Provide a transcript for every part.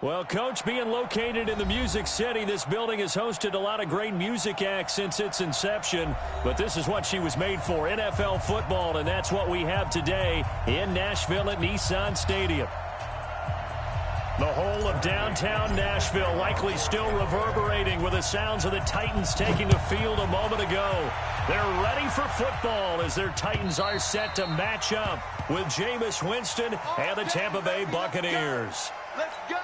Well, Coach, being located in the Music City, this building has hosted a lot of great music acts since its inception. But this is what she was made for, NFL football, and that's what we have today in Nashville at Nissan Stadium. The whole of downtown Nashville likely still reverberating with the sounds of the Titans taking the field a moment ago. They're ready for football as their Titans are set to match up with Jameis Winston and the Tampa Bay Buccaneers. Let's go!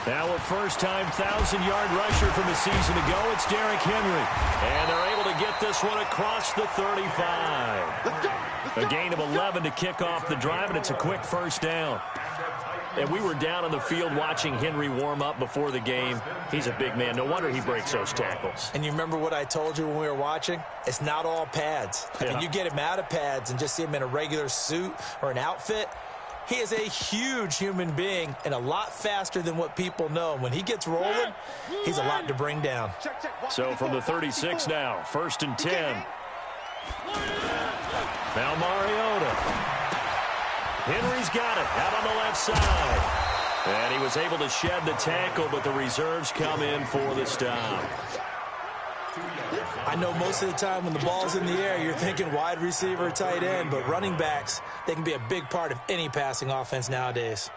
Now a first-time 1,000-yard rusher from a season ago, it's Derrick Henry. And they're able to get this one across the 35. A gain of 11 to kick off the drive, and it's a quick first down. And we were down on the field watching Henry warm up before the game. He's a big man. No wonder he breaks those tackles. And you remember what I told you when we were watching? It's not all pads. I mean, you get him out of pads and just see him in a regular suit or an outfit. He is a huge human being and a lot faster than what people know. When he gets rolling, he's a lot to bring down. So from the 36 now, 1st and 10. Now Mariota. Henry's got it out on the left side. And he was able to shed the tackle, but the reserves come in for the stop. I know most of the time when the ball's in the air, you're thinking wide receiver, tight end, but running backs, they can be a big part of any passing offense nowadays.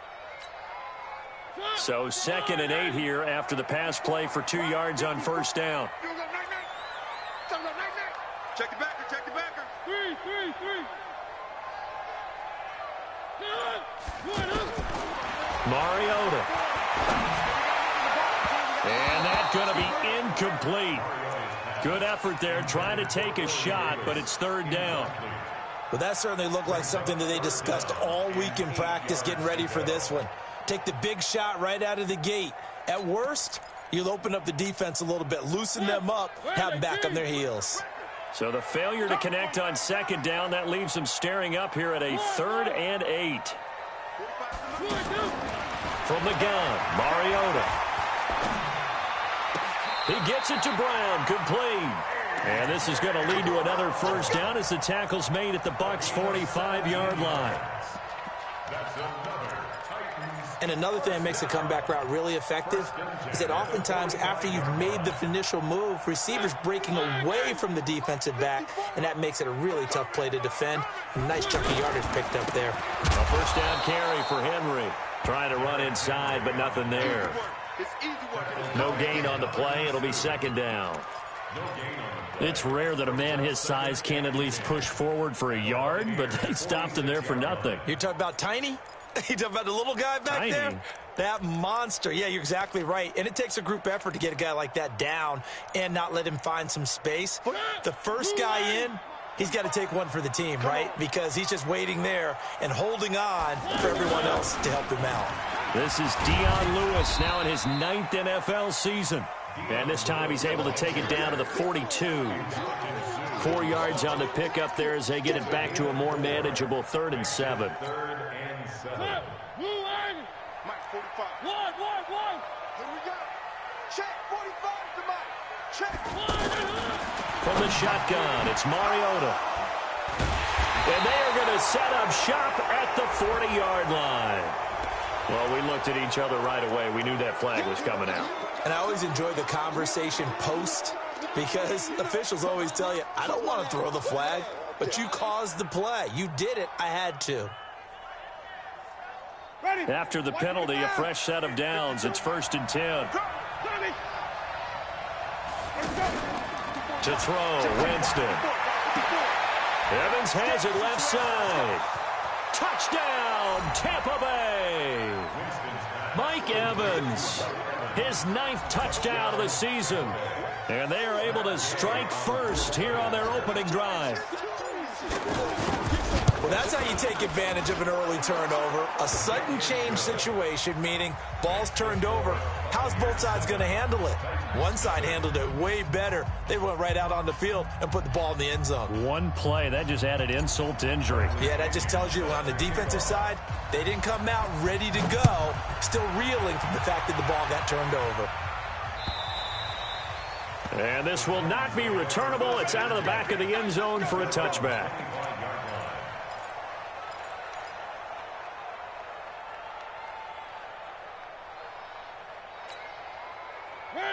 So 2nd and 8 here after the pass play for 2 yards on first down. Check the backer, check the backer. 3. Mariota. And that's going to be incomplete. Good effort there, trying to take a shot, but it's 3rd down. Well, that certainly looked like something that they discussed all week in practice getting ready for this one. Take the big shot right out of the gate. At worst, you'll open up the defense a little bit, loosen them up, have them back on their heels. So the failure to connect on 2nd down, that leaves them staring up here at a 3rd and 8. From the gun, Mariota. He gets it to Brown, complete. And this is going to lead to another first down as the tackle's made at the Bucs' 45-yard line. And another thing that makes a comeback route really effective is that oftentimes after you've made the initial move, receivers breaking away from the defensive back, and that makes it a really tough play to defend. A nice chunk of yardage picked up there. A first down carry for Henry. Trying to run inside, but nothing there. No gain on the play. It'll be 2nd down. It's rare that a man his size can at least push forward for a yard, but they stopped him there for nothing. You're talking about tiny? You talking about the little guy back there? That monster. Yeah, you're exactly right. And it takes a group effort to get a guy like that down and not let him find some space. The first guy in, he's got to take one for the team, right? Because he's just waiting there and holding on for everyone else to help him out. This is Dion Lewis now in his 9th NFL season. And this time he's able to take it down to the 42. 4 yards on the pickup there as they get it back to a more manageable 3rd and 7. From the shotgun, it's Mariota. And they are going to set up shop at the 40-yard line. Well, we looked at each other right away. We knew that flag was coming out. And I always enjoy the conversation post because officials always tell you, I don't want to throw the flag, but you caused the play. You did it. I had to. After the penalty, a fresh set of downs. It's 1st and 10. To throw, Winston. Evans has it left side. Touchdown, Tampa Bay. Mike Evans, his 9th touchdown of the season. And they are able to strike first here on their opening drive. Well, that's how you take advantage of an early turnover. A sudden change situation, meaning ball's turned over. How's both sides going to handle it? One side handled it way better. They went right out on the field and put the ball in the end zone. One play, that just added insult to injury. Yeah, that just tells you on the defensive side, they didn't come out ready to go, still reeling from the fact that the ball got turned over. And this will not be returnable. It's out of the back of the end zone for a touchback.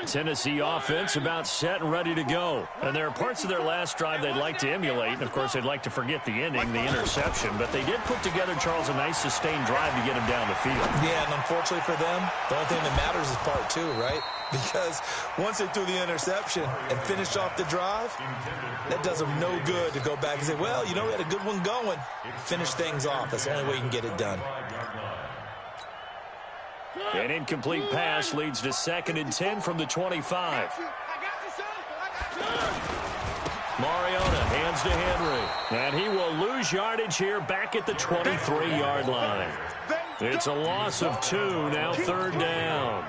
Tennessee offense about set and ready to go. And there are parts of their last drive they'd like to emulate. And, of course, they'd like to forget the ending, the interception. But they did put together, Charles, a nice sustained drive to get him down the field. Yeah, and unfortunately for them, the only thing that matters is part two, right? Because once they threw the interception and finished off the drive, that does them no good to go back and say, well, you know, we had a good one going. Finish things off. That's the only way you can get it done. An incomplete pass leads to 2nd and 10 from the 25. Mariota hands to Henry. And he will lose yardage here back at the 23-yard line. It's a loss of 2, now 3rd down.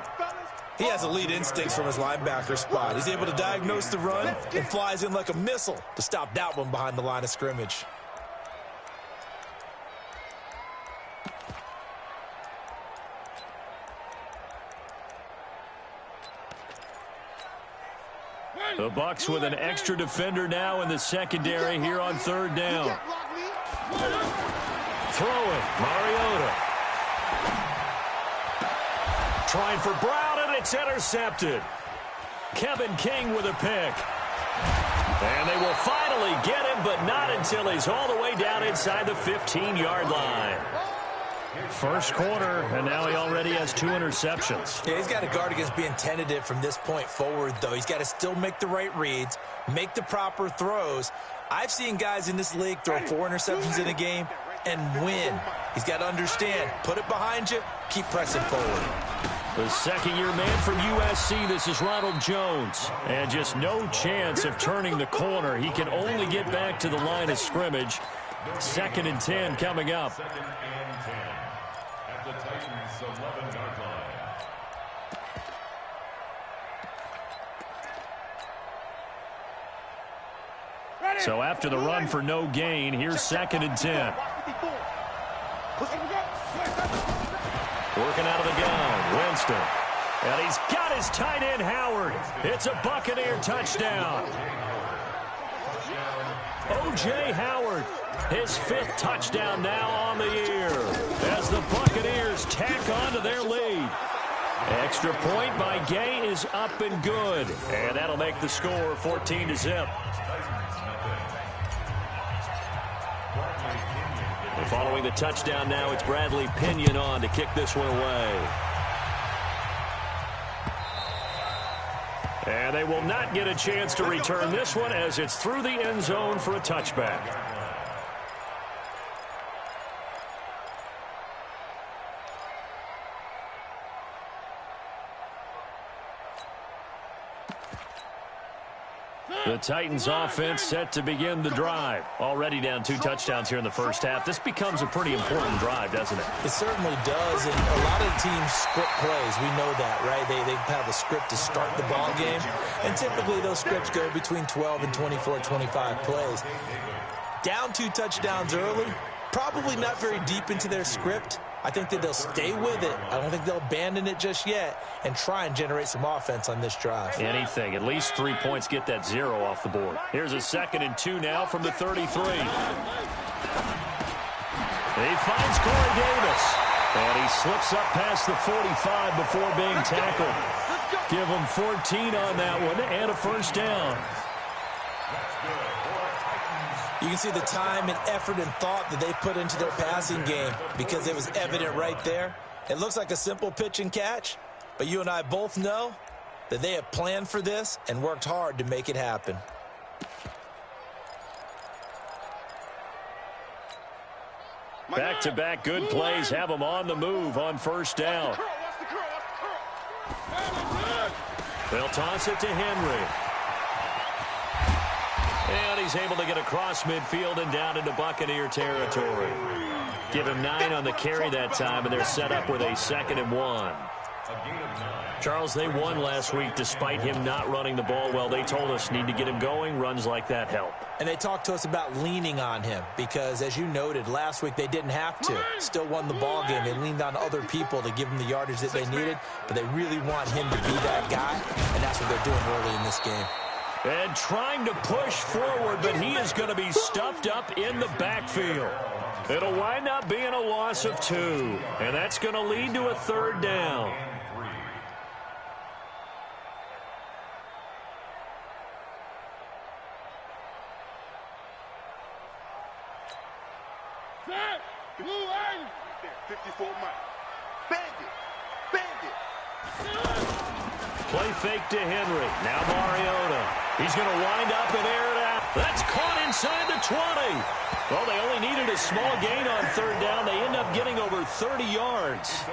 He has elite instincts from his linebacker spot. He's able to diagnose the run and flies in like a missile to stop that one behind the line of scrimmage. The Bucs with an extra defender now in the secondary here on 3rd down. Throwing, Mariota. Trying for Brown, and it's intercepted. Kevin King with a pick. And they will finally get him, but not until he's all the way down inside the 15-yard line. First quarter, and now he already has 2 interceptions. Yeah, he's got to guard against being tentative from this point forward, though. He's got to still make the right reads, make the proper throws. I've seen guys in this league throw 4 interceptions in a game and win. He's got to understand, put it behind you, keep pressing forward. The second-year man from USC, this is Ronald Jones. And just no chance of turning the corner. He can only get back to the line of scrimmage. 2nd and 10 coming up. So after the run for no gain, here's 2nd and 10. Working out of the gun, Winston. And he's got his tight end, Howard. It's a Buccaneer touchdown. O.J. Howard, his 5th touchdown now on the year as the Buccaneers tack on to their lead. Extra point by Gay is up and good. And that'll make the score 14-0. Following the touchdown now, it's Bradley Pinion on to kick this one away. And they will not get a chance to return this one as it's through the end zone for a touchback. The Titans offense set to begin the drive. Already down 2 touchdowns here in the first half. This becomes a pretty important drive, doesn't it? It certainly does, and a lot of teams script plays. We know that, right? They have a script to start the ball game, and typically those scripts go between 12 and 24, 25 plays. Down 2 touchdowns early, probably not very deep into their script. I think that they'll stay with it. I don't think they'll abandon it just yet and try and generate some offense on this drive. Anything. At least 3 points, get that 0 off the board. Here's a 2nd and 2 now from the 33. He finds Corey Davis. And he slips up past the 45 before being tackled. Give him 14 on that one and a first down. You can see the time and effort and thought that they put into their passing game because it was evident right there. It looks like a simple pitch and catch, but you and I both know that they have planned for this and worked hard to make it happen. Back-to-back good plays have them on the move on first down. They'll toss it to Henry. And he's able to get across midfield and down into Buccaneer territory. Give him 9 on the carry that time, and they're set up with a 2nd and 1. Charles, they won last week despite him not running the ball well. They told us need to get him going. Runs like that help. And they talked to us about leaning on him because, as you noted, last week they didn't have to. Still won the ball game. They leaned on other people to give him the yardage that they needed, but they really want him to be that guy, and that's what they're doing early in this game. And trying to push forward, but he is going to be stuffed up in the backfield. It'll wind up being a loss of 2, and that's going to lead to a 3rd down. Blue line. 54 miles. Bandit. Play fake to Henry. Now Mariota. He's going to wind up and air it out. That's caught inside the 20. Well, they only needed a small gain on 3rd down. They end up getting over 30 yards.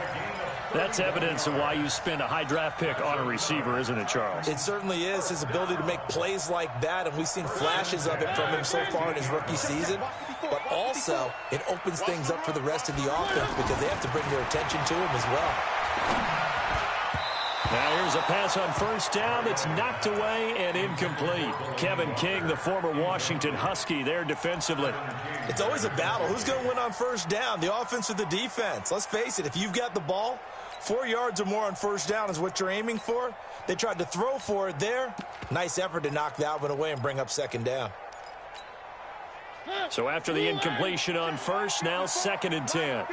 That's evidence of why you spend a high draft pick on a receiver, isn't it, Charles? It certainly is. His ability to make plays like that, and we've seen flashes of it from him so far in his rookie season. But also, it opens things up for the rest of the offense because they have to bring their attention to him as well. Now here's a pass on 1st down that's knocked away and incomplete. Kevin King, the former Washington Husky, there defensively. It's always a battle. Who's going to win on 1st down, the offense or the defense? Let's face it, if you've got the ball, 4 yards or more on 1st down is what you're aiming for. They tried to throw for it there. Nice effort to knock that one away and bring up 2nd down. So after the incompletion on 1st, now 2nd and 10.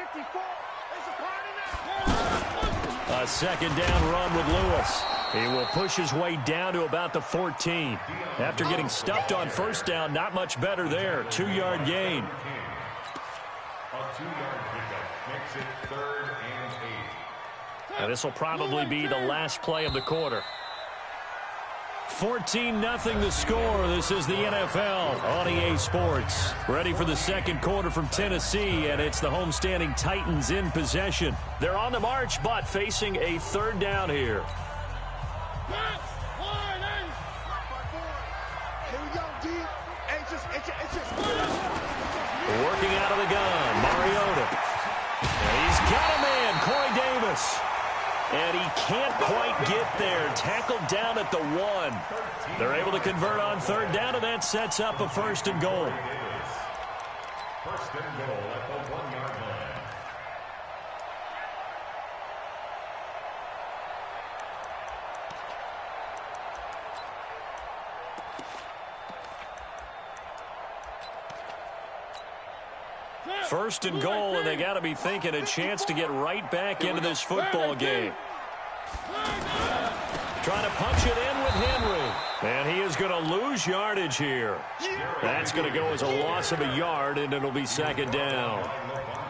A 2nd down run with Lewis. He will push his way down to about the 14. After getting stuffed on 1st down, not much better there. 2-yard gain. A 2-yard pickup makes it 3rd and 8. Now this will probably be the last play of the quarter. 14-0 the score. This is the NFL on EA Sports. Ready for the 2nd quarter from Tennessee, and it's the homestanding Titans in possession. They're on the march, but facing a 3rd down here. Working out of the gun, Mariota. And he's got a man, Corey Davis. And he can't quite get there. Tackled down at the 1. They're able to convert on 3rd down, and that sets up a 1st and goal. 1st and goal at the 1-yard line. First and goal, and they got to be thinking a chance to get right back into this football game. Trying to punch it in with Henry. And he is going to lose yardage here. That's going to go as a loss of a yard, and it'll be 2nd down.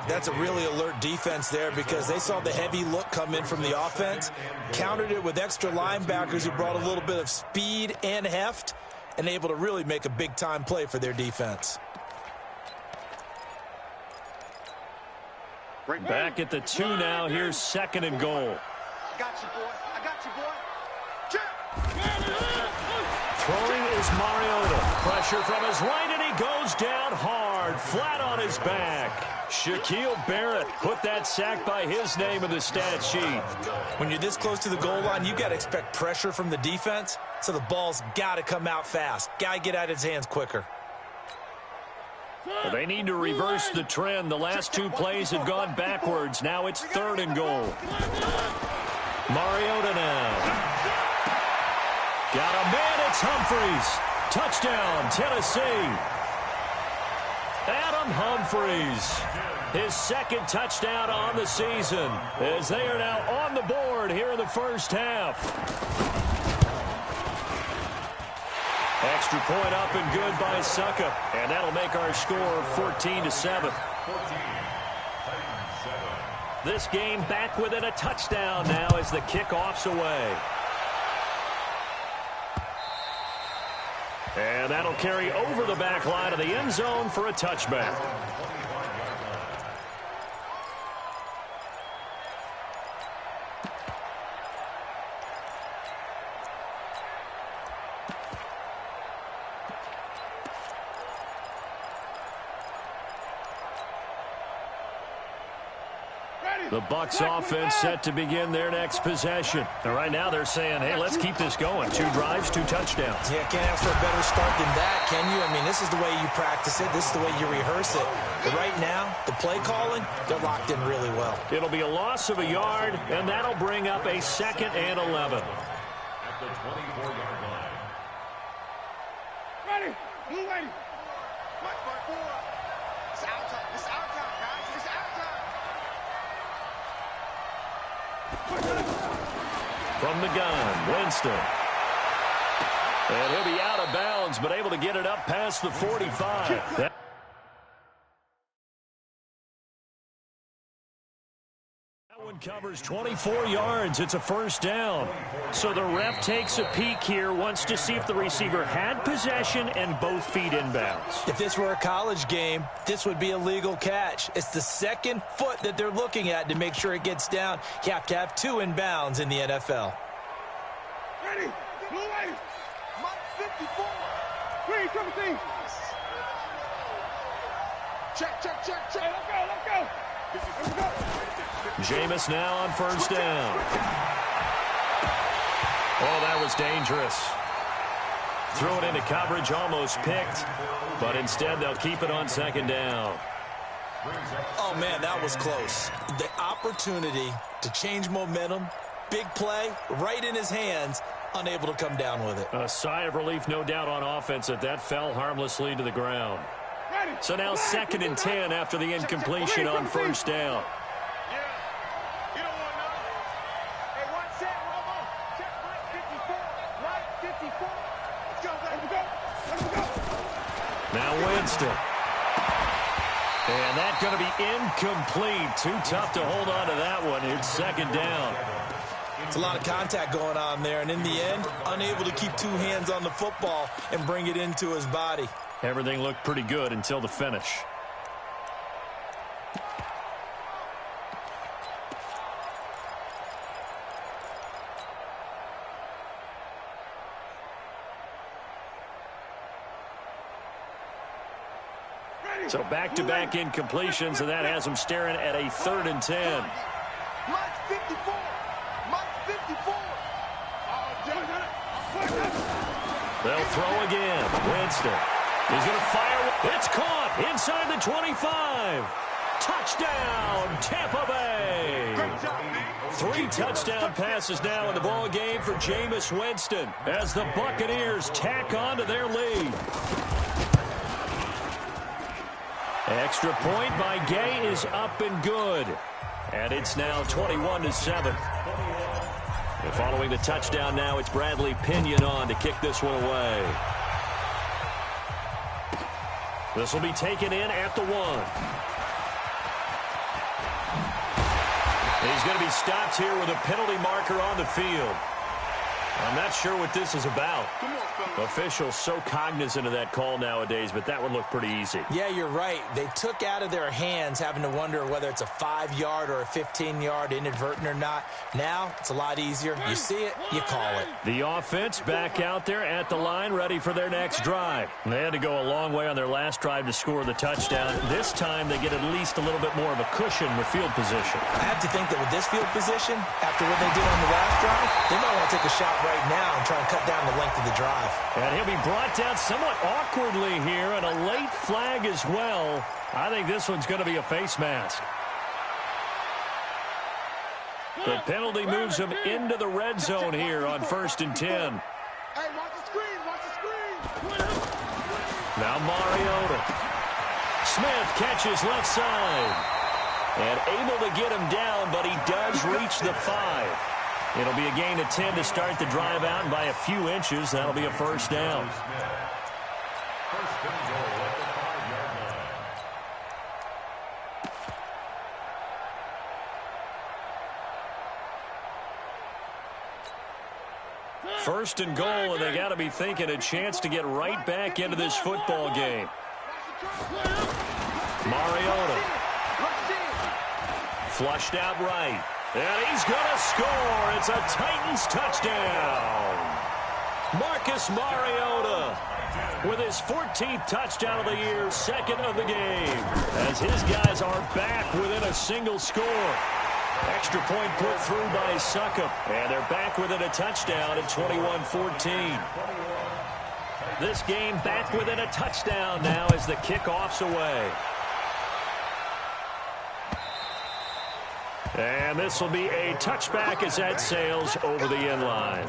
That's a really alert defense there because they saw the heavy look come in from the offense, countered it with extra linebackers who brought a little bit of speed and heft, and able to really make a big-time play for their defense. Back at the 2 now. Here's 2nd and goal. I got you, boy. I got you, boy. Check. Throwing is Mariota. Pressure from his right, and he goes down hard, flat on his back. Shaquille Barrett put that sack by his name in the stat sheet. When you're this close to the goal line, you got to expect pressure from the defense, so the ball's got to come out fast. Got to get out of his hands quicker. Well, they need to reverse the trend. The last 2 plays have gone backwards. Now it's 3rd and goal. Mariota now. Got a man. It's Humphries. Touchdown, Tennessee. Adam Humphries. His 2nd touchdown on the season as they are now on the board here in the 1st half. Extra point up and good by Succa. And that'll make our score 14-7. This game back within a touchdown now as the kickoff's away. And that'll carry over the back line of the end zone for a touchback. The Bucs offense set to begin their next possession. And right now they're saying, hey, let's keep this going. 2 drives, 2 touchdowns. Yeah, can't ask for a better start than that, can you? I mean, this is the way you practice it. This is the way you rehearse it. But right now, the play calling, they're locked in really well. It'll be a loss of a yard, and that'll bring up a 2nd and 11. At the 24-yard line. Ready. Blue lady. Watch my board. It's our time. It's our time, guys. It's our time. From the gun, Winston. And he'll be out of bounds, but able to get it up past the 45. That one covers 24 yards. It's a first down. So the ref takes a peek here, wants to see if the receiver had possession and both feet inbounds. If this were a college game, this would be a legal catch. It's the 2nd foot that they're looking at to make sure it gets down. You have to have 2 inbounds in the NFL. Ready. Blue lady. Mark 54. 317. Check. Hey, let's go. Here we go. Jameis now on first down. Oh, that was dangerous. Threw it into coverage, almost picked, but instead they'll keep it on 2nd down. Oh, man, that was close. The opportunity to change momentum, big play, right in his hands, unable to come down with it. A sigh of relief, no doubt, on offense that fell harmlessly to the ground. So now 2nd and 10 after the incompletion on first down. Now Winston. And that's going to be incomplete. Too tough to hold on to that one. It's 2nd down. It's a lot of contact going on there, and in the end, unable to keep 2 hands on the football and bring it into his body. Everything looked pretty good until the finish. So back-to-back incompletions, and that has them staring at a 3rd and 10. Mike 54. Mike 54. They'll throw again. Winston. He's going to fire. It's caught inside the 25. Touchdown, Tampa Bay. 3 touchdown passes now in the ball game for Jameis Winston as the Buccaneers tack on to their lead. Extra point by Gay is up and good. And it's now 21-7. And following the touchdown now, it's Bradley Pinion on to kick this one away. This will be taken in at the 1. He's going to be stopped here with a penalty marker on the field. I'm not sure what this is about. Officials so cognizant of that call nowadays, but that would look pretty easy. Yeah, you're right. They took out of their hands having to wonder whether it's a 5-yard or a 15-yard inadvertent or not. Now, it's a lot easier. You see it, you call it. The offense back out there at the line, ready for their next drive. They had to go a long way on their last drive to score the touchdown. This time, they get at least a little bit more of a cushion with field position. I have to think that with this field position, after what they did on the last drive, they might want to take a shot right now and try and cut down the length of the drive. And he'll be brought down somewhat awkwardly here, and a late flag as well. I think this one's going to be a face mask. The penalty moves him into the red zone here on 1st and 10. Hey, watch the screen. Watch the screen. Now Mariota. Smith catches left side. And able to get him down, but he does reach the 5. It'll be a gain of 10 to start the drive out, and by a few inches, that'll be a first down. First and goal at the 5-yard line. First and goal, and they got to be thinking a chance to get right back into this football game. Mariota. Flushed out right. And he's going to score. It's a Titans touchdown. Marcus Mariota with his 14th touchdown of the year, 2nd of the game, as his guys are back within a single score. Extra point put through by Succop. And they're back within a touchdown at 21-14. This game back within a touchdown now as the kickoff's away. And this will be a touchback as that sails over the end line.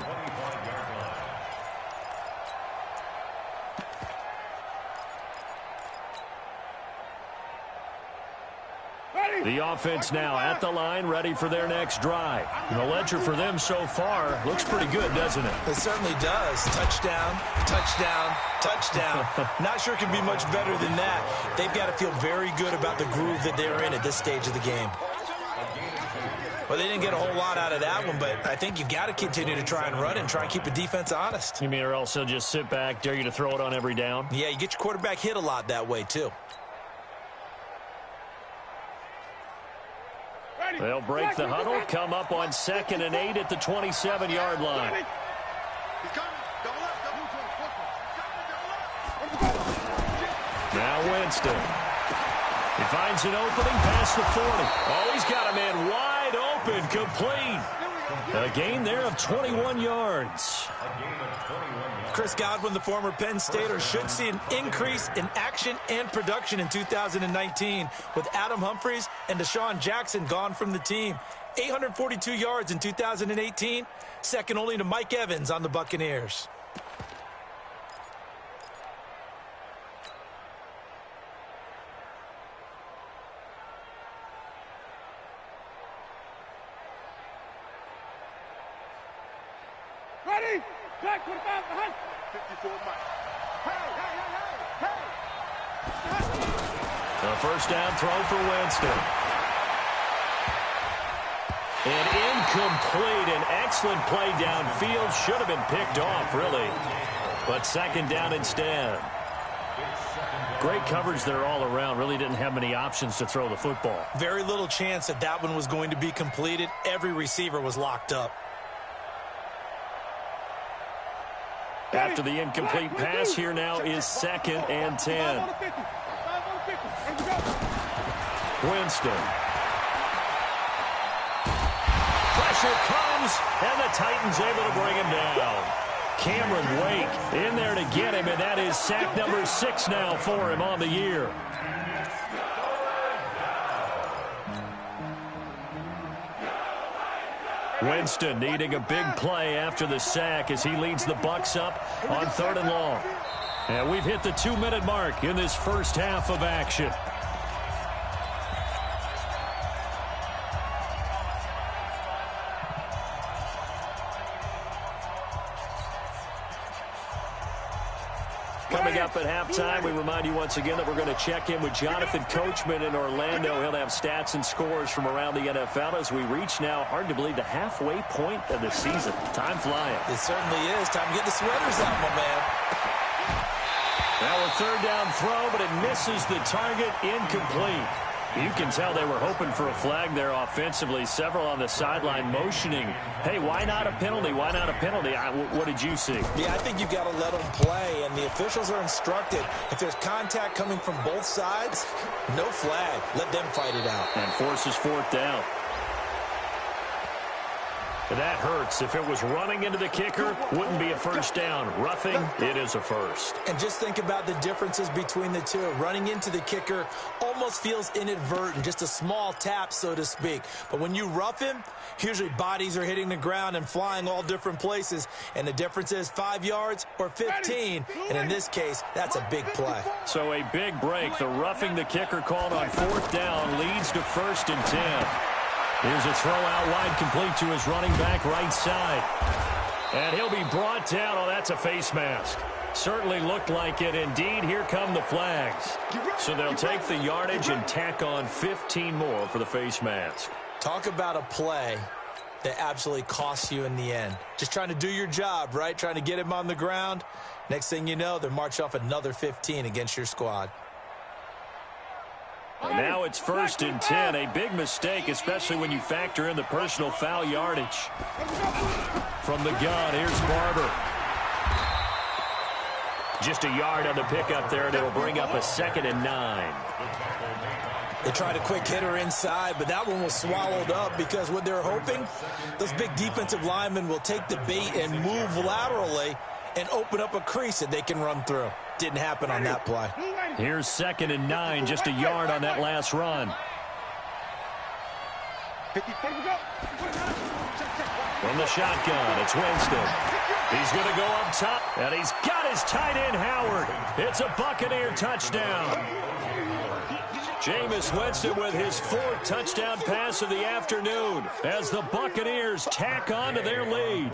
The offense now at the line, ready for their next drive. And the ledger for them so far looks pretty good, doesn't it? It certainly does. Touchdown, touchdown, touchdown. Not sure it can be much better than that. They've got to feel very good about the groove that they're in at this stage of the game. Well, they didn't get a whole lot out of that one, but I think you've got to continue to try and run and try and keep the defense honest. You mean or else they'll just sit back, dare you to throw it on every down? Yeah, you get your quarterback hit a lot that way, too. They'll break the huddle, come up on 2nd and 8 at the 27-yard line. Now Winston. He finds an opening past the 40. Oh, he's got a man wide open, complete. A gain there of 21 yards. Chris Godwin, the former Penn Stater, should see an increase in action and production in 2019 with Adam Humphries and Deshaun Jackson gone from the team. 842 yards in 2018, second only to Mike Evans on the Buccaneers. Ready? Back with about 54 miles. Hey! A first down throw for Winston. And incomplete. An excellent play downfield. Should have been picked off, really. But second down instead. Great coverage there all around. Really didn't have many options to throw the football. Very little chance that that one was going to be completed. Every receiver was locked up. After the incomplete pass, here now is 2nd and 10. Winston. Pressure comes, and the Titans able to bring him down. Cameron Wake in there to get him, and that is sack number 6 now for him on the year. Winston needing a big play after the sack as he leads the Bucs up on 3rd and long. And we've hit the 2-minute mark in this first half of action. Coming up at halftime, we remind you once again that we're going to check in with Jonathan Coachman in Orlando. He'll have stats and scores from around the NFL as we reach now, hard to believe, the halfway point of the season. Time flying. It certainly is. Time to get the sweaters out, my man. Now a third down throw, but it misses the target. Incomplete. You can tell they were hoping for a flag there offensively. Several on the sideline motioning, hey, why not a penalty? Why not a penalty? What did you see? Yeah, I think you've got to let them play, and the officials are instructed. If there's contact coming from both sides, no flag. Let them fight it out. And forces 4th down. That hurts. If it was running into the kicker, wouldn't be a first down. Roughing, it is a first. And just think about the differences between the two. Running into the kicker almost feels inadvertent, just a small tap, so to speak. But when you rough him, usually bodies are hitting the ground and flying all different places. And the difference is 5 yards or 15. And in this case, that's a big play. So a big break. The roughing the kicker called on 4th down leads to 1st and 10. Here's a throw out wide, complete to his running back right side. And he'll be brought down. Oh, that's a face mask. Certainly looked like it. Indeed, here come the flags. So they'll take the yardage and tack on 15 more for the face mask. Talk about a play that absolutely costs you in the end. Just trying to do your job, right? Trying to get him on the ground. Next thing you know, they march off another 15 against your squad. And now it's 1st and 10. A big mistake, especially when you factor in the personal foul yardage. From the gun, here's Barber. Just a yard on the pickup there, and it'll bring up a 2nd and 9. They tried a quick hitter inside, but that one was swallowed up because what they're hoping, those big defensive linemen will take the bait and move laterally and open up a crease that they can run through. Didn't happen on that play. Here's 2nd and 9, just a yard on that last run. From the shotgun, it's Winston. He's going to go up top, and he's got his tight end, Howard. It's a Buccaneer touchdown. Jameis Winston with his 4th touchdown pass of the afternoon as the Buccaneers tack on to their lead.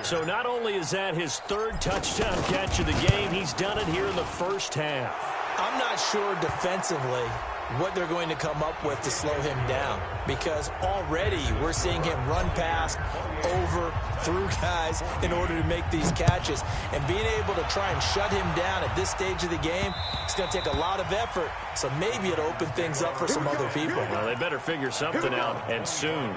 So not only is that his 3rd touchdown catch of the game, he's done it here in the first half. I'm not sure defensively what they're going to come up with to slow him down, because already we're seeing him run past, over, through guys in order to make these catches. And being able to try and shut him down at this stage of the game, it's going to take a lot of effort. So maybe it'll open things up for some other people. Well, they better figure something out, and soon.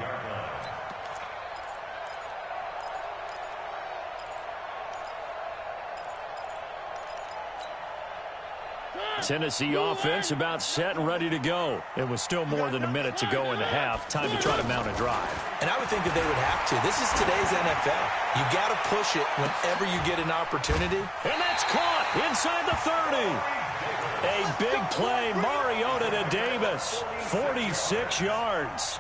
Tennessee offense about set and ready to go. It was still more than a minute to go in the half. Time to try to mount a drive. And I would think that they would have to. This is today's NFL. You got to push it whenever you get an opportunity. And that's caught inside the 30. A big play, Mariota to Davis. 46 yards.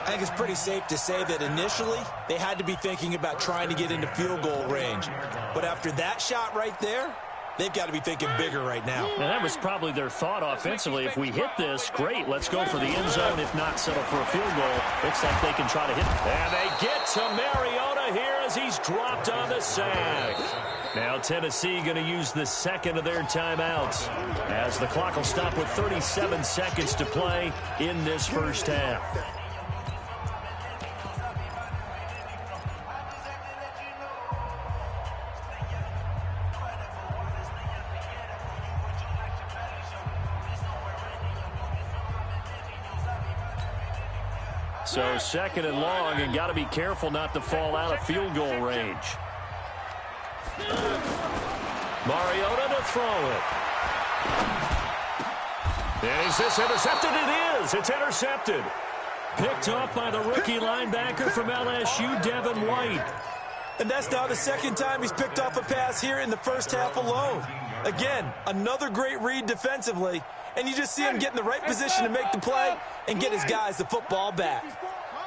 I think it's pretty safe to say that initially they had to be thinking about trying to get into field goal range. But after that shot right there, they've got to be thinking bigger right now. And that was probably their thought offensively. If we hit this, great, let's go for the end zone. If not, settle for a field goal. Looks like they can try to hit. And they get to Mariota here as he's dropped on the sack. Now Tennessee going to use the 2nd of their timeouts as the clock will stop with 37 seconds to play in this first half. So 2nd and long, and got to be careful not to fall out of field goal range. Mariota to throw it. And is this intercepted? It is. It's intercepted. Picked off by the rookie linebacker from LSU, Devin White. And that's now the 2nd time he's picked off a pass here in the first half alone. Again, another great read defensively. And you just see him get in the right position to make the play and get his guys the football back.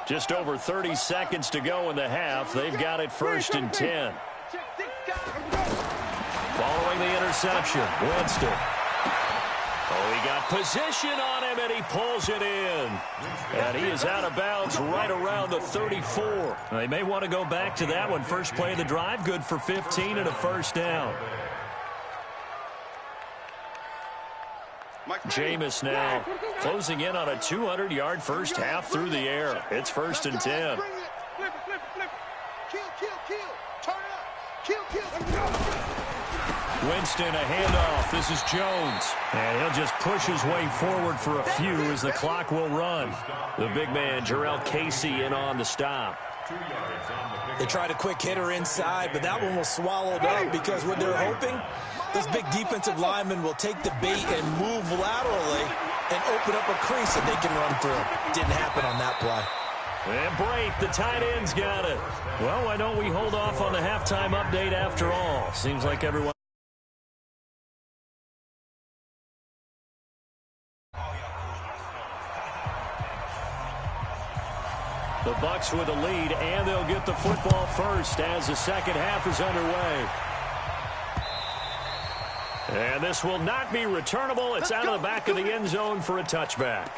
Just over 30 seconds to go in the half. They've got it 1st and 10. Following the interception, Winston. Oh, he got position on him, and he pulls it in. And he is out of bounds right around the 34. They may want to go back to that one. First play of the drive, good for 15 and a first down. Jameis now closing in on a 200-yard first half through the air. It's 1st and 10. Winston, a handoff. This is Jones. And he'll just push his way forward for a few as the clock will run. The big man, Jarrell Casey, in on the stop. They tried a quick hitter inside, but that one was swallowed up because what they're hoping, those big defensive linemen will take the bait and move laterally and open up a crease that they can run through. Didn't happen on that play. And Brate, the tight end's got it. Well, why don't we hold off on the halftime update after all? Seems like everyone... The Bucs with a lead, and they'll get the football first as the second half is underway. And this will not be returnable. It's out of the back of the end zone for a touchback.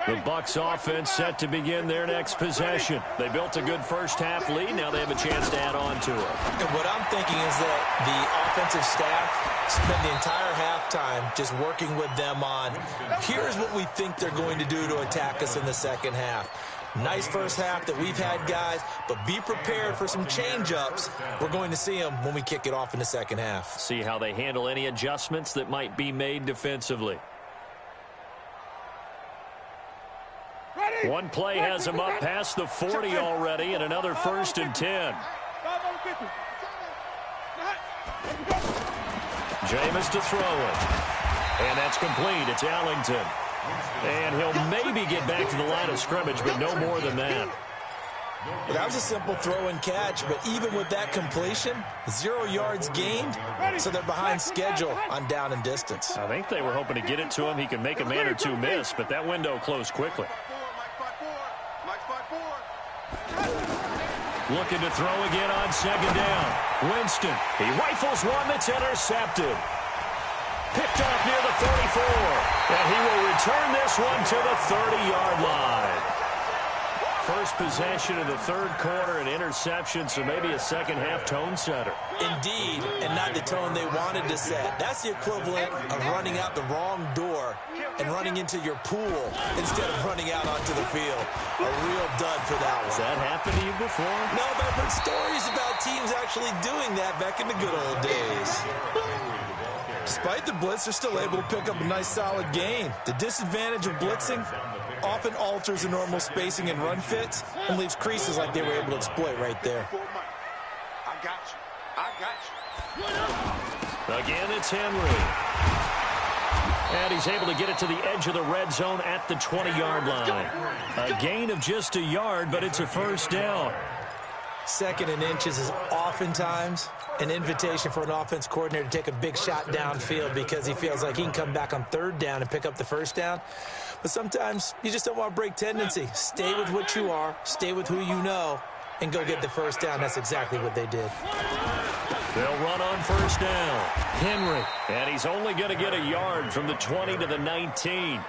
The Bucs offense set to begin their next possession. They built a good first half lead. Now they have a chance to add on to it. And what I'm thinking is that the offensive staff spent the entire halftime just working with them on, here's what we think they're going to do to attack us in the second half. Nice first half that we've had, guys, but be prepared for some change-ups. We're going to see them when we kick it off in the second half. See how they handle any adjustments that might be made defensively. Ready? One play has him up past the 40 already, and another 1st and 10. Jameis to throw it. And that's complete. It's Ellington. And he'll maybe get back to the line of scrimmage, but no more than that. Well, that was a simple throw and catch, but even with that completion, 0 yards gained, so they're behind schedule on down and distance. I think they were hoping to get it to him. He could make a man or two miss, but that window closed quickly. Looking to throw again on 2nd down. Winston, he rifles one that's intercepted. Picked off near the 44, and he will return this one to the 30-yard line. First possession of the 3rd quarter, an interception, so maybe a second-half tone setter. Indeed, and not the tone they wanted to set. That's the equivalent of running out the wrong door and running into your pool instead of running out onto the field. A real dud for that one. Has that happened to you before? No, but I've heard stories about teams actually doing that back in the good old days. Despite the blitz, they're still able to pick up a nice solid gain. The disadvantage of blitzing often alters the normal spacing and run fits and leaves creases like they were able to exploit right there. I got you. Again, it's Henry. And he's able to get it to the edge of the red zone at the 20-yard line. A gain of just a yard, but it's a 1st down. 2nd and inches is oftentimes an invitation for an offense coordinator to take a big shot downfield because he feels like he can come back on 3rd down and pick up the 1st down. But sometimes you just don't want to break tendency. Stay with what you are, stay with who you know, and go get the 1st down. That's exactly what they did. They'll run on 1st down. Henry, and he's only going to get a yard from the 20 to the 19.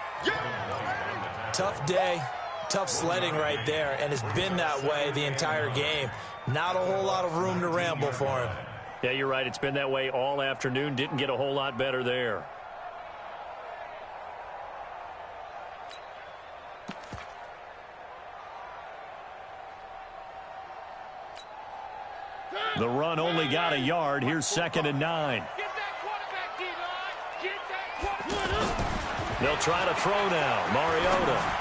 Tough day, tough sledding right there, and it's been that way the entire game. Not a whole lot of room to ramble for him. Yeah, you're right. It's been that way all afternoon. Didn't get a whole lot better there. The run only got a yard. Here's 2nd and 9. They'll try to throw now. Mariota.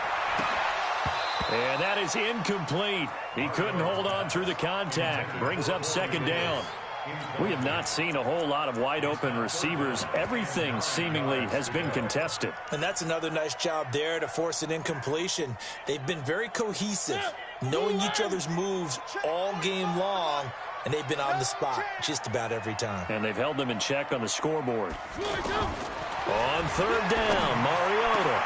And that is incomplete. He couldn't hold on through the contact. Brings up 2nd down. We have not seen a whole lot of wide-open receivers. Everything seemingly has been contested. And that's another nice job there to force an incompletion. They've been very cohesive, knowing each other's moves all game long, and they've been on the spot just about every time. And they've held them in check on the scoreboard. On 3rd down, Mariota.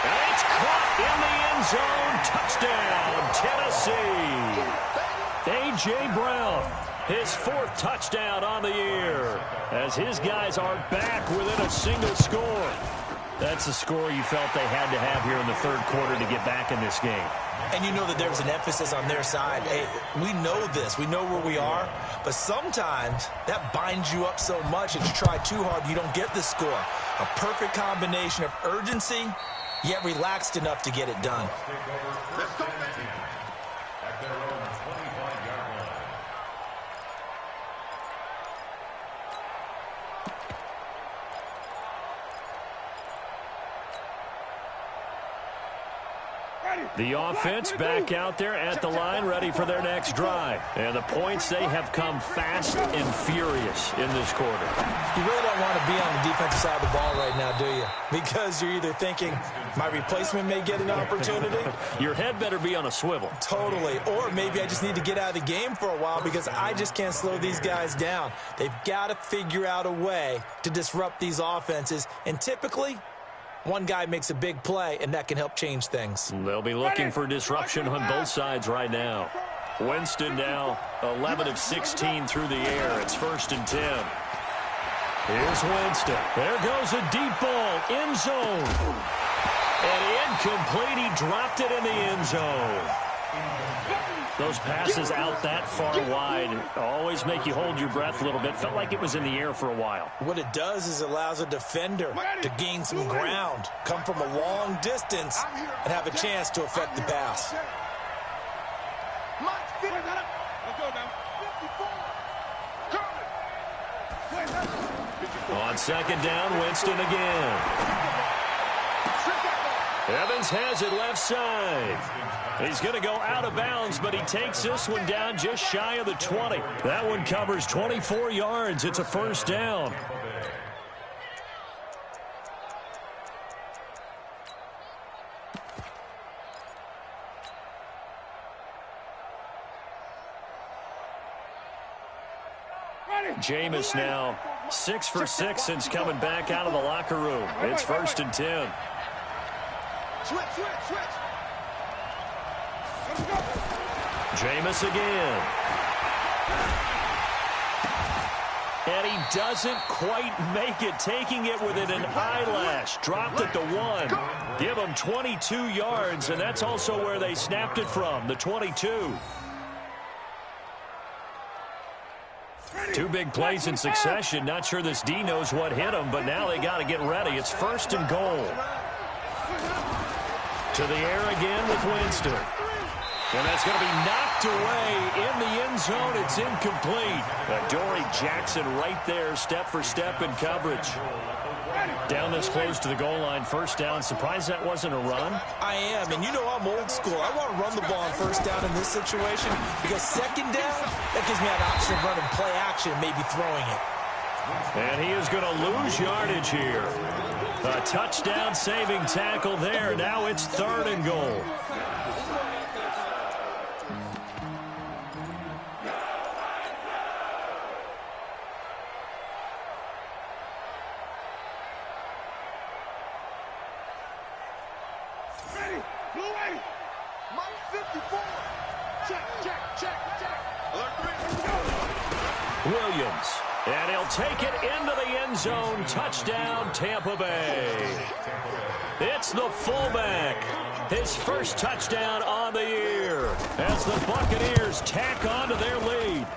And it's caught in the end zone. Touchdown, Tennessee. A.J. Brown, his 4th touchdown on the year, as his guys are back within a single score. That's the score you felt they had to have here in the 3rd quarter to get back in this game. And you know that there's an emphasis on their side. Hey, we know this. We know where we are. But sometimes that binds you up so much that you try too hard, you don't get the score. A perfect combination of urgency, yet relaxed enough to get it done. Let's go, man. At their own 25-yard line. The offense back out there at the line, ready for their next drive. And the points, they have come fast and furious in this quarter. You really don't want to be on the defensive side of the ball right now, do you? Because you're either thinking, my replacement may get an opportunity. Your head better be on a swivel. Totally. Or maybe I just need to get out of the game for a while because I just can't slow these guys down. They've got to figure out a way to disrupt these offenses. And typically, one guy makes a big play, and that can help change things. They'll be looking for disruption on both sides right now. Winston now 11 of 16 through the air. It's 1st and 10. Here's Winston. There goes a deep ball. End zone. And incomplete. He dropped it in the end zone. Those passes out that far wide always make you hold your breath a little bit. Felt like it was in the air for a while. What it does is it allows a defender to gain some ground, come from a long distance, and have a chance to affect the pass. On 2nd down, Winston again. Evans has it left side. He's going to go out of bounds, but he takes this one down just shy of the 20. That one covers 24 yards. It's a first down. Jameis now 6 for 6 since coming back out of the locker room. It's 1st and 10. Switch. Jameis again. And he doesn't quite make it, taking it within an eyelash. Dropped it to 1. Give him 22 yards, and that's also where they snapped it from, the 22. 2 big plays in succession. Not sure this D knows what hit him, but now they got to get ready. It's 1st and goal. To the air again with Winston. And that's going to be knocked away in the end zone. It's incomplete. Dory Jackson right there, step for step in coverage. Down this close to the goal line, 1st down. Surprised that wasn't a run? I am, and you know I'm old school. I want to run the ball on 1st down in this situation because 2nd down, that gives me an option of running play action and maybe throwing it. And he is going to lose yardage here. A touchdown saving tackle there. Now it's 3rd and goal. Williams, and he'll take it into the end zone. Touchdown, Tampa Bay. It's the fullback. His 1st touchdown on the year as the Buccaneers tack on to their lead.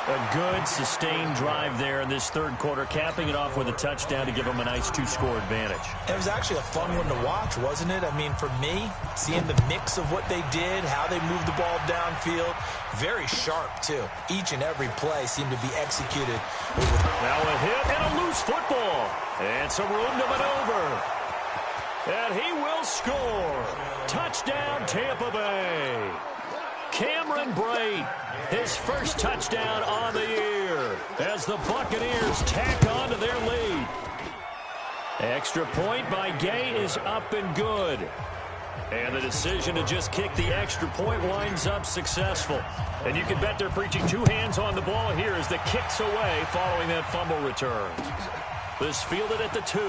A good, sustained drive there in this 3rd quarter, capping it off with a touchdown to give them a nice 2-score advantage. It was actually a fun one to watch, wasn't it? I mean, for me, seeing the mix of what they did, how they moved the ball downfield, very sharp, too. Each and every play seemed to be executed. Now a hit and a loose football. And some room to maneuver. And he will score. Touchdown, Tampa Bay. Cameron Brate, his 1st touchdown on the year as the Buccaneers tack on to their lead. Extra point by Gay is up and good. And the decision to just kick the extra point winds up successful. And you can bet they're preaching 2 hands on the ball here as the kick's away following that fumble return. This fielded at the 2.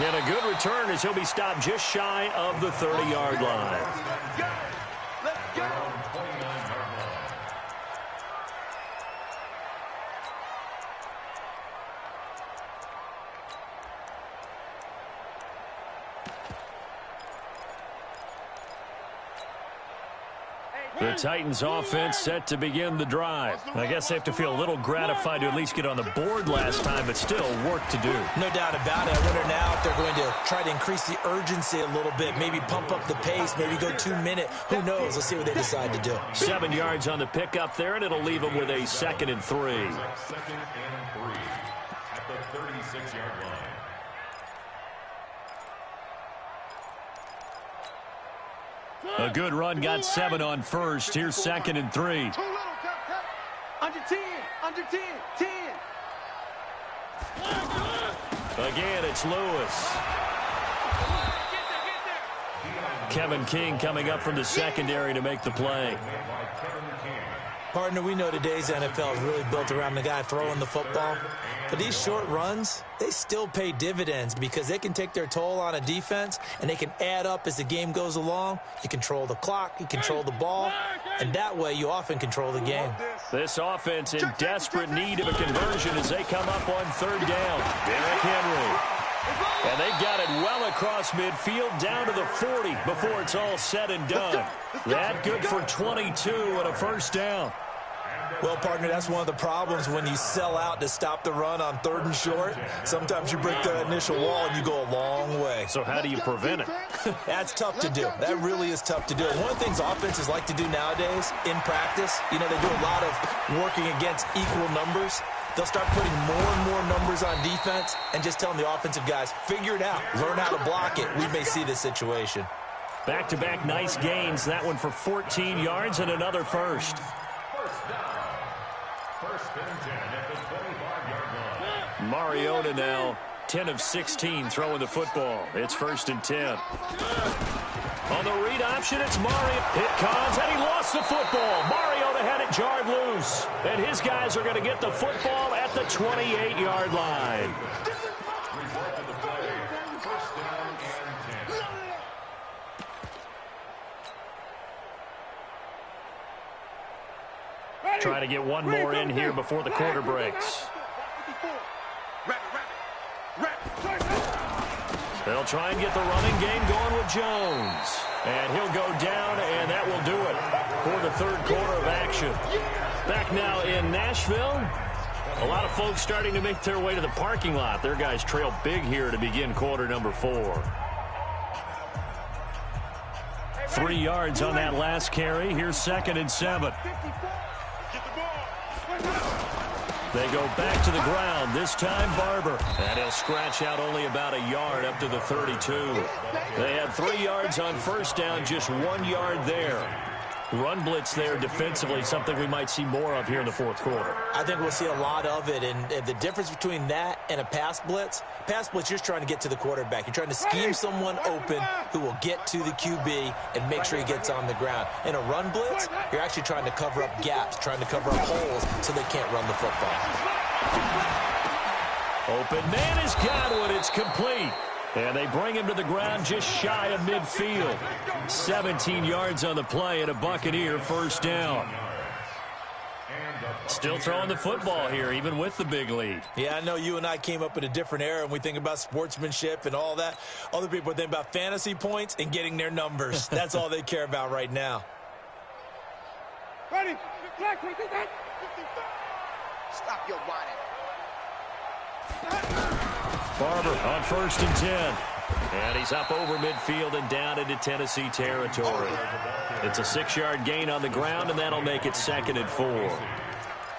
And a good return as he'll be stopped just shy of the 30-yard line. Let's go. The Titans offense set to begin the drive. I guess they have to feel a little gratified to at least get on the board last time, but still work to do. No doubt about it. I wonder now if they're going to try to increase the urgency a little bit, maybe pump up the pace, maybe go 2-minute. Who knows? Let's see what they decide to do. 7 yards on the pickup there, and it'll leave them with a 2nd and 3. 2nd and 3 at the 36-yard line. A good run, got 7 on 1st. Here's 2nd and 3. Under 10, under 10, 10. Again, it's Lewis. Kevin King coming up from the secondary to make the play. Partner, we know today's NFL is really built around the guy throwing the football. But these short runs, they still pay dividends because they can take their toll on a defense and they can add up as the game goes along. You control the clock, you control the ball, and that way you often control the game. This offense in desperate need of a conversion as they come up on 3rd down. Derrick Henry. And they've got it well across midfield down to the 40 before it's all said and done. That good for 22 and a 1st down. Well, partner, that's one of the problems when you sell out to stop the run on 3rd and short. Sometimes you break that initial wall and you go a long way. So how do you prevent it? That's tough to do. That really is tough to do. One of the things offenses like to do nowadays in practice, you know, they do a lot of working against equal numbers. they'll start putting more and more numbers on defense and just telling the offensive guys, figure it out, learn how to block it. We may see this situation. Back-to-back nice gains. That one for 14 yards and another first. First down. First and 10 at the 25-yard line. Mariota now 10 of 16 throwing the football. It's first and 10. On the read option, it's Mariota. It comes, and he lost the football. Mariota had it jarred loose. And his guys are going to get the football at the 28-yard line. Result of the play, first down and 10. Try to get one more in here before the quarter breaks. They'll try and get the running game going with Jones. And he'll go down, and that will do it for the third quarter of action. Back now in Nashville. A lot of folks starting to make their way to the parking lot. Their guys trail big here to begin quarter number 4. 3 yards on that last carry. Here's second and 7. They go back to the ground, this time Barber. And he'll scratch out only about a yard up to the 32. They had 3 yards on first down, just 1 yard there. Run blitz there defensively, something we might see more of here in the fourth quarter. I think we'll see a lot of it, and the difference between that and a pass blitz, you're just trying to get to the quarterback. You're trying to scheme someone open who will get to the QB and make sure he gets on the ground. In a run blitz, you're actually trying to cover up gaps, trying to cover up holes so they can't run the football. Open man has got it. It's complete. And they bring him to the ground just shy of midfield. 17 yards on the play and a Buccaneer first down. Still throwing the football here, even with the big lead. Yeah, I know you and I came up in a different era, and we think about sportsmanship and all that. Other people think about fantasy points and getting their numbers. That's all they care about right now. Ready? Stop your whining. Barber on first and 10. And he's up over midfield and down into Tennessee territory. It's a 6-yard gain on the ground, and that'll make it second and 4.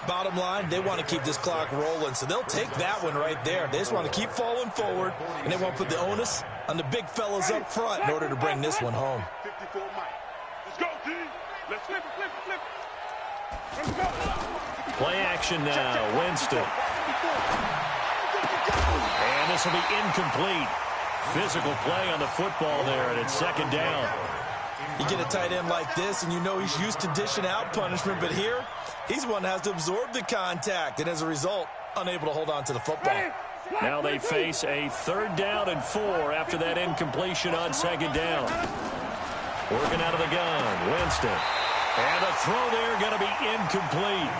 Bottom line, they want to keep this clock rolling, so they'll take that one right there. They just want to keep falling forward, and they want to put the onus on the big fellas up front in order to bring this one home. 54 Mike. Let's go, G. Let's flip it. Let's go. Play action now, Winston. And this will be incomplete. Physical play on the football there, and it's second down. You get a tight end like this, and you know he's used to dishing out punishment, but here, he's the one that has to absorb the contact, and as a result, unable to hold on to the football. Now they face a 3rd down and 4 after that incompletion on second down. Working out of the gun, Winston. And the throw there going to be incomplete.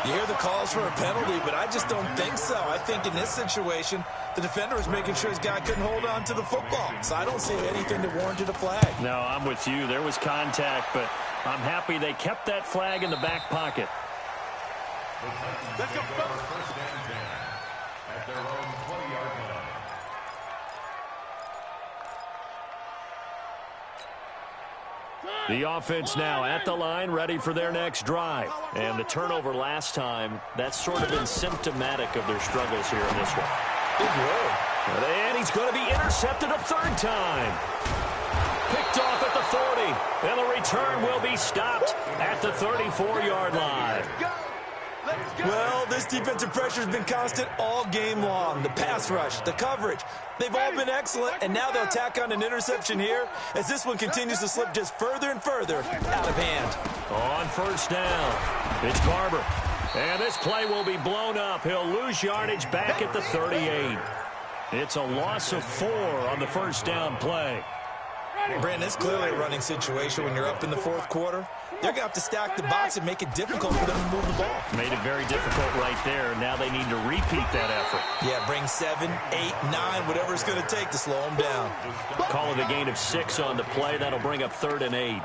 You hear the calls for a penalty, but I just don't think so. I think in this situation, the defender was making sure his guy couldn't hold on to the football. So I don't see anything that warranted a flag. No, I'm with you. There was contact, but I'm happy they kept that flag in the back pocket. Let's go. First and 10 at their own 20-yard line. The offense now at the line, ready for their next drive. And the turnover last time, that's sort of been symptomatic of their struggles here in this one. Big roll. And he's going to be intercepted a 3rd time. Picked off at the 40. And the return will be stopped at the 34-yard line. Well, this defensive pressure has been constant all game long. The pass rush, the coverage, they've all been excellent, and now they'll tack on an interception here as this one continues to slip just further and further out of hand. On first down, it's Barber. And this play will be blown up. He'll lose yardage back at the 38. It's a loss of 4 on the first down play. Brandon, it's clearly a running situation when you're up in the 4th quarter. They're going to have to stack the box and make it difficult for them to move the ball. Made it very difficult right there. Now they need to repeat that effort. Yeah, bring 7, 8, 9, whatever it's going to take to slow them down. Call it a gain of 6 on the play. That'll bring up 3rd and 8.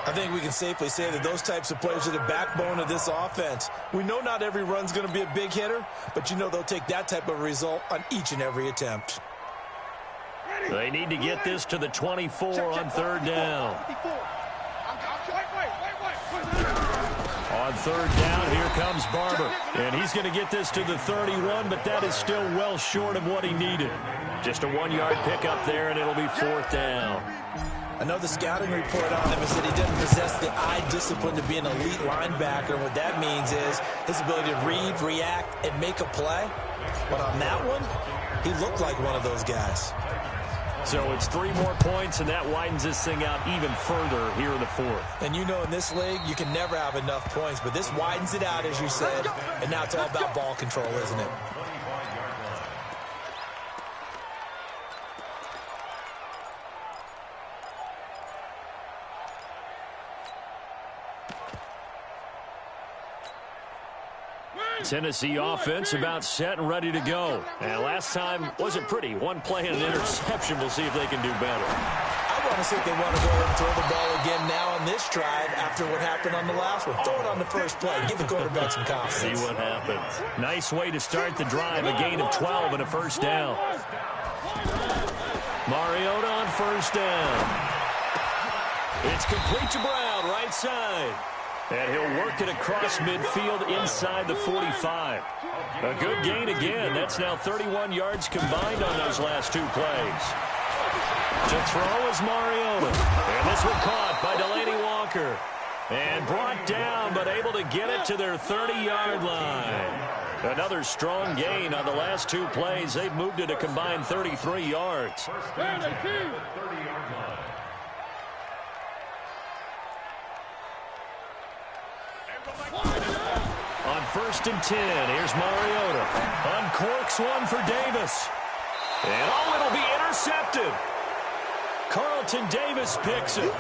I think we can safely say that those types of plays are the backbone of this offense. We know not every run's going to be a big hitter, but you know they'll take that type of result on each and every attempt. They need to get this to the 24 on 3rd down. On On third down, here comes Barber. And he's going to get this to the 31, but that is still well short of what he needed. Just a 1-yard pickup there, and it'll be fourth down. I know the scouting report on him is that he doesn't possess the eye discipline to be an elite linebacker. And what that means is his ability to read, react, and make a play. But on that one, he looked like one of those guys. So it's 3 more points, and that widens this thing out even further here in the fourth. And you know in this league, you can never have enough points. But this widens it out, as you said. And now it's all about ball control, isn't it? Tennessee offense about set and ready to go. And last time wasn't pretty. 1 play and an interception. We'll see if they can do better. I want to see if they want to go and throw the ball again now on this drive after what happened on the last one. Throw it on the first play. Give the quarterback some confidence. See what happens. Nice way to start the drive. A gain of 12 and a first down. Mariota on first down. It's complete to Brown, right side. And he'll work it across midfield inside the 45. A good gain again. That's now 31 yards combined on those last 2 plays. To throw is Mariota. And this one caught by Delaney Walker. And brought down, but able to get it to their 30-yard line. Another strong gain on the last 2 plays. They've moved it a combined 33 yards. On first and 10, here's Mariota. Uncorks one for Davis. And it'll be intercepted. Carlton Davis picks it.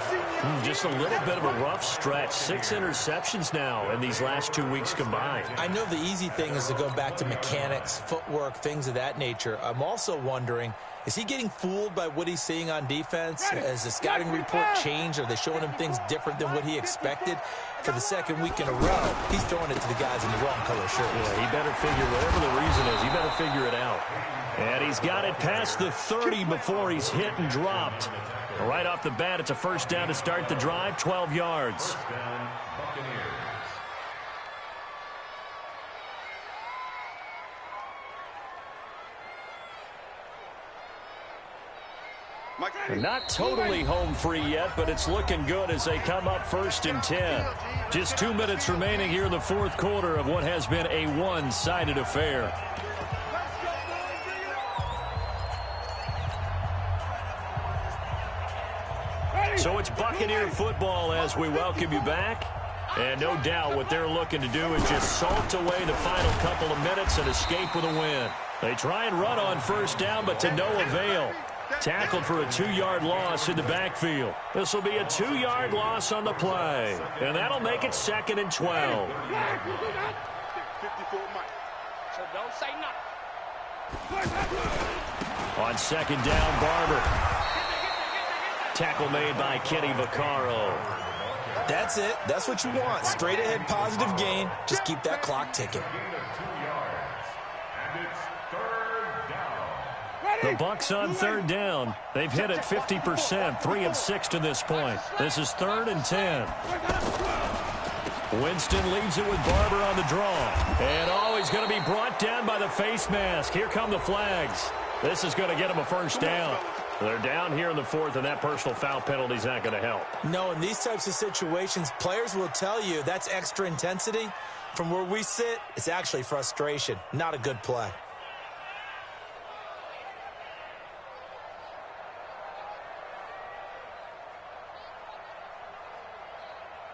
Just a little bit of a rough stretch. 6 interceptions now in these last 2 weeks combined. I know the easy thing is to go back to mechanics, footwork, things of that nature. I'm also wondering, is he getting fooled by what he's seeing on defense? Has the scouting report changed? Are they showing him things different than what he expected? For the second week in a row, he's throwing it to the guys in the wrong color shirts. Yeah, he better figure, whatever the reason is, he better figure it out. And he's got it past the 30 before he's hit and dropped. Right off the bat, it's a first down to start the drive, 12 yards. Not totally home free yet, but it's looking good as they come up first and 10. Just 2 minutes remaining here in the fourth quarter of what has been a one-sided affair. So it's Buccaneer football as we welcome you back. And no doubt what they're looking to do is just salt away the final couple of minutes and escape with a win. They try and run on first down, but to no avail. Tackled for a 2-yard loss in the backfield. This will be a 2-yard loss on the play. And that'll make it 2nd and 12. So don't say nothing. On 2nd down, Barber. Tackle made by Kenny Vaccaro. That's it. That's what you want. Straight ahead positive gain. Just keep that clock ticking. The Bucs on 3rd down. They've hit it 50%, 3 of 6 to this point. This is 3rd and 10. Winston leaves it with Barber on the draw. And he's going to be brought down by the face mask. Here come the flags. This is going to get him a first down. They're down here in the 4th, and that personal foul penalty is not going to help. No, in these types of situations, players will tell you that's extra intensity. From where we sit, it's actually frustration. Not a good play.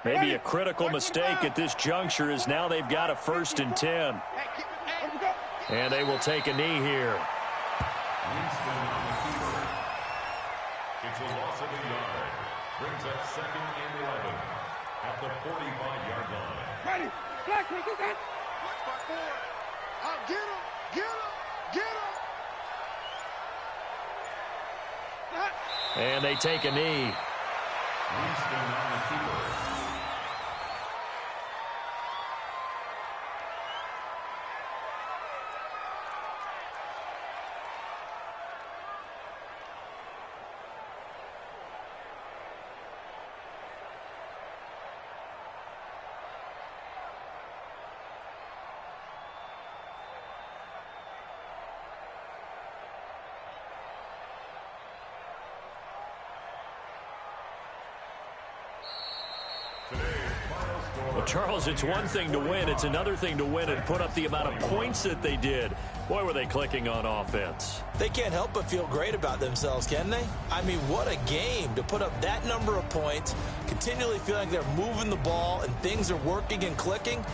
Maybe a critical mistake at this juncture is now they've got a 1st and 10. And they will take a knee here. It's a loss of a yard. Brings up 2nd and 11 at the 45-yard line. Ready. Black, get that. Black 4. Get him. Get him. Get him. And they take a knee. Winston on the keeper. Well, Charles, it's one thing to win. It's another thing to win and put up the amount of points that they did. Boy, were they clicking on offense. They can't help but feel great about themselves, can they? I mean, what a game to put up that number of points, continually feeling like they're moving the ball and things are working and clicking.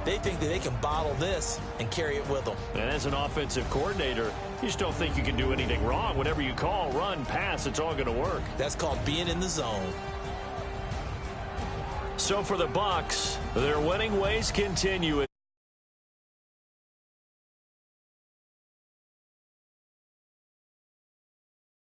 They think that they can bottle this and carry it with them. And as an offensive coordinator, you just don't think you can do anything wrong. Whatever you call, run, pass, it's all going to work. That's called being in the zone. So for the Bucs, their winning ways continue.